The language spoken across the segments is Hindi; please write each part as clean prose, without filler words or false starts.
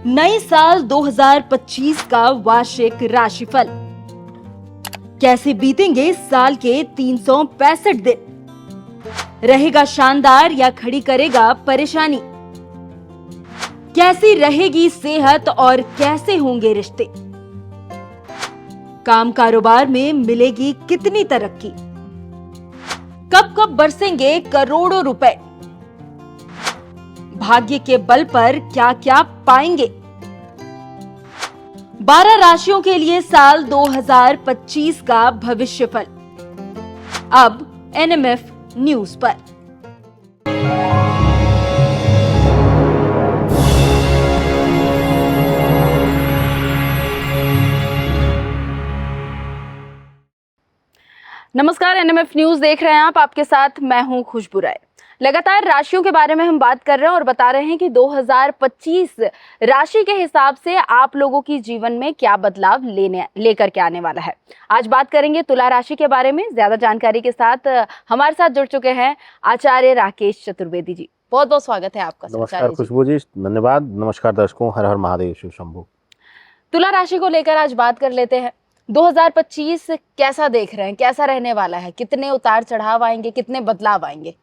नए साल 2025 का वार्षिक राशिफल। कैसे बीतेंगे साल के 365 दिन? रहेगा शानदार या खड़ी करेगा परेशानी? कैसी रहेगी सेहत और कैसे होंगे रिश्ते? काम कारोबार में मिलेगी कितनी तरक्की? कब कब बरसेंगे करोड़ों रुपए? भाग्य के बल पर क्या क्या पाएंगे? 12 राशियों के लिए साल 2025 का भविष्यफल अब एनएमएफ न्यूज पर। नमस्कार, एनएमएफ न्यूज देख रहे हैं आप। आपके साथ मैं हूं खुशबू राय। लगातार राशियों के बारे में हम बात कर रहे हैं और बता रहे हैं कि 2025 राशि के हिसाब से आप लोगों की जीवन में क्या बदलाव लेकर के आने वाला है। आज बात करेंगे तुला राशि के बारे में। ज्यादा जानकारी के साथ हमारे साथ जुड़ चुके हैं आचार्य राकेश चतुर्वेदी जी। बहुत बहुत स्वागत है आपका। नमस्कार खुशबू जी, धन्यवाद। नमस्कार दर्शकों, हर हर महादेव, शिव शंभू। तुला राशि को लेकर आज बात कर लेते हैं। 2025 कैसा देख रहे हैं, कैसा रहने वाला है? कितने उतार चढ़ाव आएंगे, कितने बदलाव आएंगे?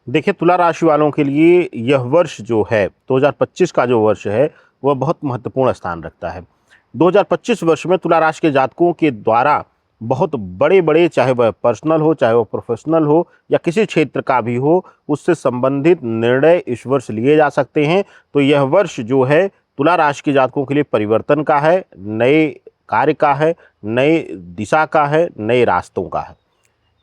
देखिए, तुला राशि वालों के लिए यह वर्ष जो है 2025 का जो वर्ष है वह बहुत महत्वपूर्ण स्थान रखता है। 2025 वर्ष में तुला राशि के जातकों के द्वारा बहुत बड़े बड़े, चाहे वह पर्सनल हो, चाहे वह प्रोफेशनल हो या किसी क्षेत्र का भी हो, उससे संबंधित निर्णय इस वर्ष लिए जा सकते हैं। तो यह वर्ष जो है तुला राशि के जातकों के लिए परिवर्तन का है, नए कार्य का है, नए दिशा का है, नए रास्तों का है।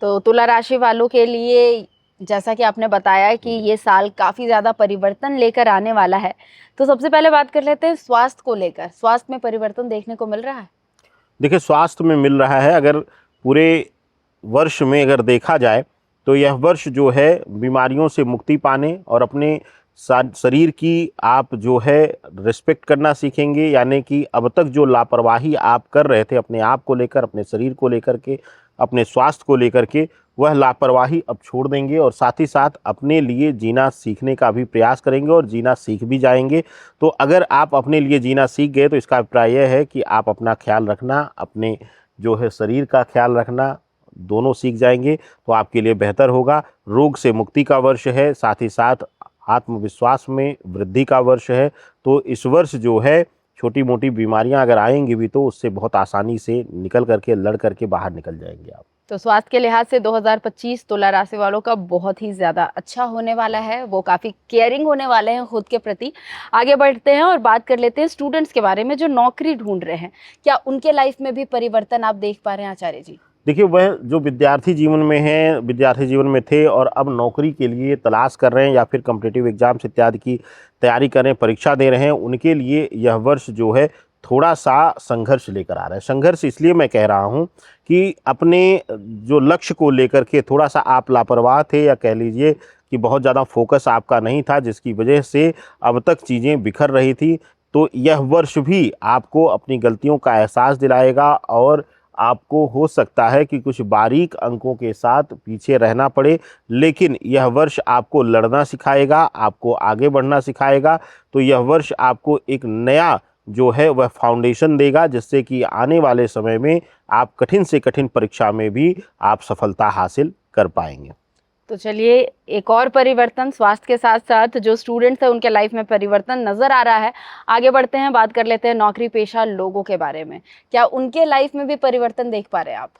तो तुला राशि वालों के लिए जैसा कि आपने बताया कि ये साल काफी ज्यादा परिवर्तन लेकर आने वाला है, तो सबसे पहले बात कर लेते हैं स्वास्थ्य को लेकर। स्वास्थ्य में परिवर्तन देखने को मिल रहा है? देखिए, स्वास्थ्य में मिल रहा है। अगर पूरे वर्ष में अगर देखा जाए तो यह वर्ष जो है बीमारियों से मुक्ति पाने और अपने शरीर की आप जो है रिस्पेक्ट करना सीखेंगे। यानी कि अब तक जो लापरवाही आप कर रहे थे अपने आप को लेकर, अपने शरीर को लेकर के, अपने स्वास्थ्य को लेकर के, वह लापरवाही अब छोड़ देंगे और साथ ही साथ अपने लिए जीना सीखने का भी प्रयास करेंगे और जीना सीख भी जाएंगे। तो अगर आप अपने लिए जीना सीख गए तो इसका अभिप्राय यह है कि आप अपना ख्याल रखना, अपने जो है शरीर का ख्याल रखना, दोनों सीख जाएंगे तो आपके लिए बेहतर होगा। रोग से मुक्ति का वर्ष है, साथ ही साथ आत्मविश्वास में वृद्धि का वर्ष है। तो इस वर्ष जो है छोटी मोटी बीमारियां अगर आएंगी भी तो उससे बहुत आसानी से निकल करके, लड़ करके बाहर निकल जाएंगे आप। तो स्वास्थ्य के लिहाज से 2025 तुला राशि वालों का बहुत ही ज्यादा अच्छा होने वाला है। वो काफी केयरिंग होने वाले हैं खुद के प्रति। आगे बढ़ते हैं और बात कर लेते हैं स्टूडेंट्स के बारे में जो नौकरी ढूंढ रहे हैं। क्या उनके लाइफ में भी परिवर्तन आप देख पा रहे हैं आचार्य जी? देखिए, वह जो विद्यार्थी जीवन में हैं, विद्यार्थी जीवन में थे और अब नौकरी के लिए तलाश कर रहे हैं या फिर कॉम्पिटिटिव एग्जाम्स इत्यादि की तैयारी कर रहे हैं, परीक्षा दे रहे हैं, उनके लिए यह वर्ष जो है थोड़ा सा संघर्ष लेकर आ रहा है। संघर्ष इसलिए मैं कह रहा हूं कि अपने जो लक्ष्य को लेकर के थोड़ा सा आप लापरवाह थे, या कह लीजिए कि बहुत ज़्यादा फोकस आपका नहीं था, जिसकी वजह से अब तक चीज़ें बिखर रही थी। तो यह वर्ष भी आपको अपनी गलतियों का एहसास दिलाएगा और आपको हो सकता है कि कुछ बारीक अंकों के साथ पीछे रहना पड़े, लेकिन यह वर्ष आपको लड़ना सिखाएगा, आपको आगे बढ़ना सिखाएगा। तो यह वर्ष आपको एक नया जो है वह फाउंडेशन देगा, जिससे कि आने वाले समय में आप कठिन से कठिन परीक्षा में भी आप सफलता हासिल कर पाएंगे। तो चलिए, एक और परिवर्तन स्वास्थ्य के साथ साथ जो स्टूडेंट्स हैं उनके लाइफ में परिवर्तन नजर आ रहा है। आगे बढ़ते हैं, बात कर लेते हैं नौकरी पेशा लोगों के बारे में। क्या उनके लाइफ में भी परिवर्तन देख पा रहे हैं आप?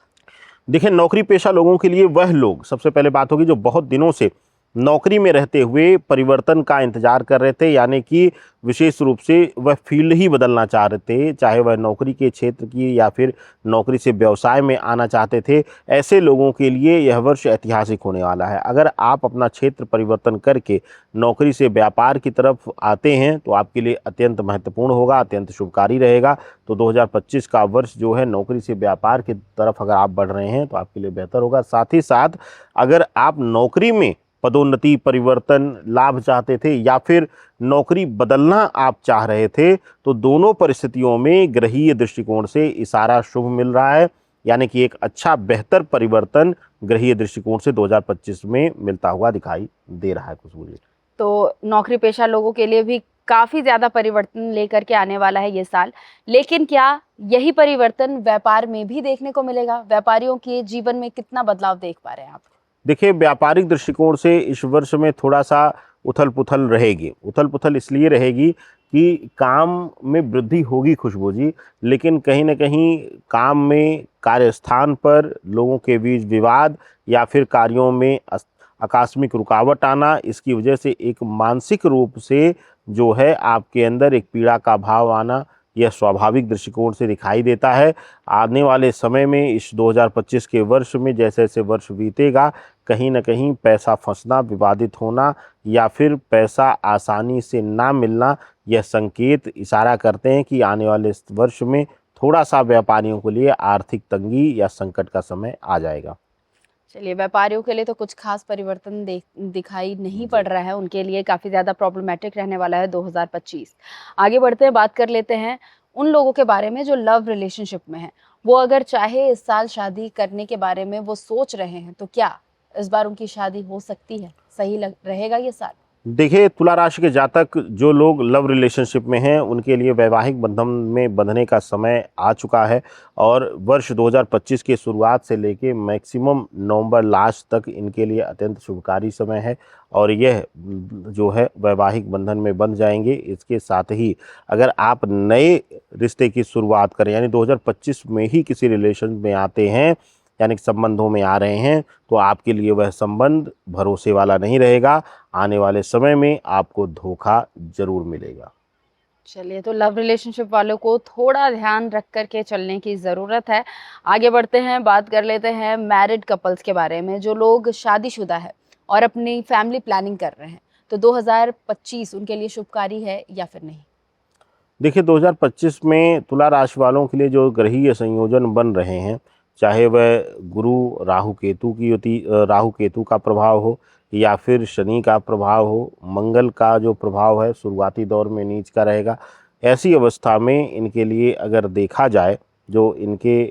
देखिए, नौकरी पेशा लोगों के लिए वह लोग, सबसे पहले बात होगी जो बहुत दिनों से नौकरी में रहते हुए परिवर्तन का इंतजार कर रहे थे, यानी कि विशेष रूप से वह फील्ड ही बदलना चाह रहे थे, चाहे वह नौकरी के क्षेत्र की या फिर नौकरी से व्यवसाय में आना चाहते थे। ऐसे लोगों के लिए यह वर्ष ऐतिहासिक होने वाला है। अगर आप अपना क्षेत्र परिवर्तन करके नौकरी से व्यापार की तरफ आते हैं तो आपके लिए अत्यंत महत्वपूर्ण होगा, अत्यंत शुभकारी रहेगा। तो 2025 का वर्ष जो है नौकरी से व्यापार की तरफ अगर आप बढ़ रहे हैं तो आपके लिए बेहतर होगा। साथ ही साथ अगर आप नौकरी में पदोन्नति, परिवर्तन, लाभ चाहते थे या फिर नौकरी बदलना आप चाह रहे थे, तो दोनों परिस्थितियों में ग्रहीय दृष्टिकोण से इशारा शुभ मिल रहा है। यानी कि एक अच्छा बेहतर परिवर्तन ग्रहीय दृष्टिकोण से 2025 में मिलता हुआ दिखाई दे रहा है खुशबू जी। तो नौकरी पेशा लोगों के लिए भी काफी ज्यादा परिवर्तन लेकर के आने वाला है ये साल, लेकिन क्या यही परिवर्तन व्यापार में भी देखने को मिलेगा? व्यापारियों के जीवन में कितना बदलाव देख पा रहे हैं आप? देखिए, व्यापारिक दृष्टिकोण से इस वर्ष में थोड़ा सा उथल पुथल रहेगी। उथल पुथल इसलिए रहेगी कि काम में वृद्धि होगी खुशबू जी, लेकिन कहीं ना कहीं काम में, कार्यस्थान पर लोगों के बीच विवाद या फिर कार्यों में आकस्मिक रुकावट आना, इसकी वजह से एक मानसिक रूप से जो है आपके अंदर एक पीड़ा का भाव आना, यह स्वाभाविक दृष्टिकोण से दिखाई देता है। आने वाले समय में इस 2025 के वर्ष में जैसे जैसे वर्ष बीतेगा, कहीं ना कहीं पैसा फंसना, विवादित होना या फिर पैसा आसानी से ना मिलना, यह संकेत इशारा करते हैं कि आने वाले इस वर्ष में थोड़ा सा व्यापारियों के लिए आर्थिक तंगी या संकट का समय आ जाएगा। चलिए, व्यापारियों के लिए तो कुछ खास परिवर्तन दिखाई नहीं पड़ रहा है, उनके लिए काफ़ी ज़्यादा प्रॉब्लमेटिक रहने वाला है 2025। आगे बढ़ते हैं, बात कर लेते हैं उन लोगों के बारे में जो लव रिलेशनशिप में हैं। वो अगर चाहे इस साल शादी करने के बारे में वो सोच रहे हैं, तो क्या इस बार उनकी शादी हो सकती है? सही रहेगा ये साल? देखिए, तुला राशि के जातक जो लोग लव रिलेशनशिप में हैं, उनके लिए वैवाहिक बंधन में बंधने का समय आ चुका है और वर्ष 2025 की शुरुआत से लेके मैक्सिमम नवंबर लास्ट तक इनके लिए अत्यंत शुभकारी समय है और यह जो है वैवाहिक बंधन में बंध जाएंगे। इसके साथ ही अगर आप नए रिश्ते की शुरुआत करें, यानी 2025 में ही किसी रिलेशन में आते हैं, यानी संबंधों में आ रहे हैं, तो आपके लिए वह संबंध भरोसे वाला नहीं रहेगा। आने वाले समय में आपको धोखा जरूर मिलेगा। चलिए, तो लव रिलेशनशिप वालों को थोड़ा ध्यान रख करके चलने की ज़रूरत है। आगे बढ़ते हैं, बात कर लेते हैं मैरिड कपल्स के बारे में, जो लोग शादीशुदा है और अपनी फैमिली प्लानिंग कर रहे हैं। तो 2025 उनके लिए शुभकारी है या फिर नहीं? देखिए, 2025 में तुला राशि वालों के लिए जो ग्रहीय संयोजन बन रहे हैं, चाहे वह गुरु राहु केतु का प्रभाव हो या फिर शनि का प्रभाव हो, मंगल का जो प्रभाव है शुरुआती दौर में नीच का रहेगा। ऐसी अवस्था में इनके लिए अगर देखा जाए, जो इनके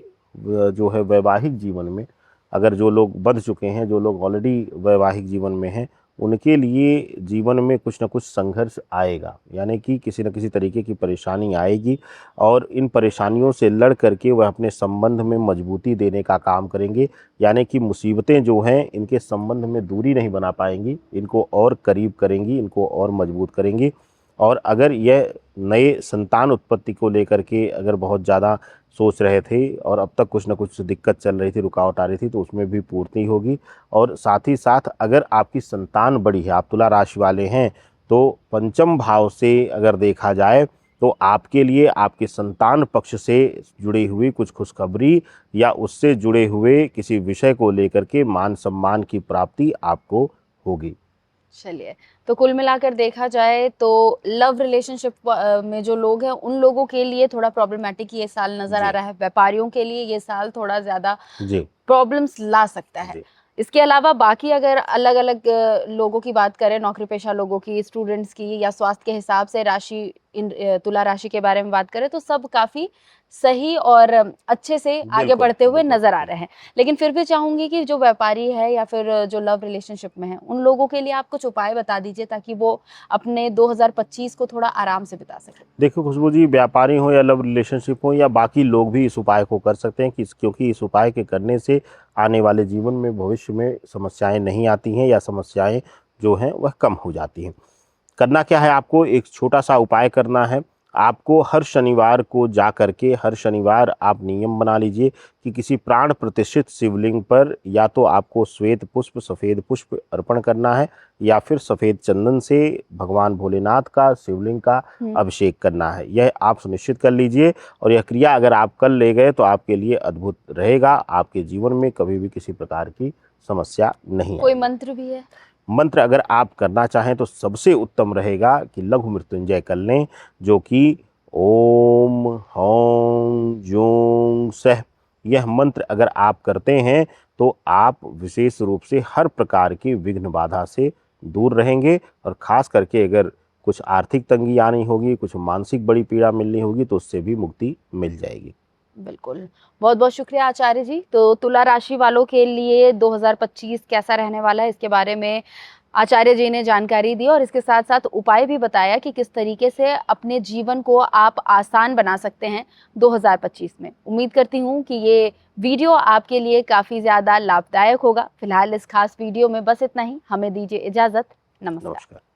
जो है वैवाहिक जीवन में अगर जो लोग बंध चुके हैं, जो लोग ऑलरेडी वैवाहिक जीवन में हैं, उनके लिए जीवन में कुछ ना कुछ संघर्ष आएगा, यानी कि किसी न किसी तरीके की परेशानी आएगी और इन परेशानियों से लड़ करके वह अपने संबंध में मजबूती देने का काम करेंगे। यानी कि मुसीबतें जो हैं इनके संबंध में दूरी नहीं बना पाएंगी, इनको और करीब करेंगी, इनको और मजबूत करेंगी। और अगर यह नए संतान उत्पत्ति को लेकर के अगर बहुत ज़्यादा सोच रहे थे और अब तक कुछ ना कुछ दिक्कत चल रही थी, रुकावट आ रही थी, तो उसमें भी पूर्ति होगी। और साथ ही साथ अगर आपकी संतान बड़ी है, आप तुला राशि वाले हैं, तो पंचम भाव से अगर देखा जाए तो आपके लिए आपके संतान पक्ष से जुड़ी हुई कुछ खुशखबरी या उससे जुड़े हुए किसी विषय को लेकर के मान सम्मान की प्राप्ति आपको होगी। चलिए, तो कुल मिलाकर देखा जाए तो लव रिलेशनशिप में जो लोग हैं उन लोगों के लिए थोड़ा प्रॉब्लमेटिक ये साल नजर आ रहा है। व्यापारियों के लिए ये साल थोड़ा ज्यादा प्रॉब्लम्स ला सकता है। इसके अलावा बाकी अगर अलग अलग लोगों की बात करें, नौकरी पेशा लोगों की, स्टूडेंट्स की या स्वास्थ्य के हिसाब से राशि तुला राशि के बारे में बात करें, तो सब काफी सही और अच्छे से आगे बढ़ते हुए नजर आ रहे हैं। लेकिन फिर भी चाहूंगी कि जो व्यापारी है या फिर जो लव रिलेशनशिप में है, उन लोगों के लिए आप कुछ उपाय बता दीजिए ताकि वो अपने 2025 को थोड़ा आराम से बिता सकें। देखो खुशबू जी, व्यापारी हो या लव रिलेशनशिप हो या बाकी लोग भी इस उपाय को कर सकते हैं क्योंकि इस उपाय के करने से आने वाले जीवन में भविष्य में समस्याएं नहीं आती हैं या समस्याएं जो हैं वह कम हो जाती हैं। करना क्या है, आपको एक छोटा सा उपाय करना है। आपको हर शनिवार को जा करके हर शनिवार आप नियम बना लीजिए कि किसी प्राण प्रतिष्ठित शिवलिंग पर या तो आपको श्वेत पुष्प, सफ़ेद पुष्प अर्पण करना है या फिर सफ़ेद चंदन से भगवान भोलेनाथ का शिवलिंग का अभिषेक करना है। यह आप सुनिश्चित कर लीजिए और यह क्रिया अगर आप कर ले गए तो आपके लिए अद्भुत रहेगा। आपके जीवन में कभी भी किसी प्रकार की समस्या नहीं। कोई मंत्र भी है? मंत्र अगर आप करना चाहें तो सबसे उत्तम रहेगा कि लघु मृत्युंजय कर लें, जो कि ओम हौं जूं सह। यह मंत्र अगर आप करते हैं तो आप विशेष रूप से हर प्रकार की विघ्न बाधा से दूर रहेंगे और ख़ास करके अगर कुछ आर्थिक तंगी आनी होगी, कुछ मानसिक बड़ी पीड़ा मिलनी होगी तो उससे भी मुक्ति मिल जाएगी। बिल्कुल, बहुत बहुत शुक्रिया आचार्य जी। तो तुला राशि वालों के लिए 2025 कैसा रहने वाला है, इसके बारे में आचार्य जी ने जानकारी दी और इसके साथ साथ उपाय भी बताया कि किस तरीके से अपने जीवन को आप आसान बना सकते हैं 2025 में। उम्मीद करती हूँ कि ये वीडियो आपके लिए काफ़ी ज़्यादा लाभदायक होगा। फिलहाल इस खास वीडियो में बस इतना ही। हमें दीजिए इजाज़त। नमस्कार। नमस्कार।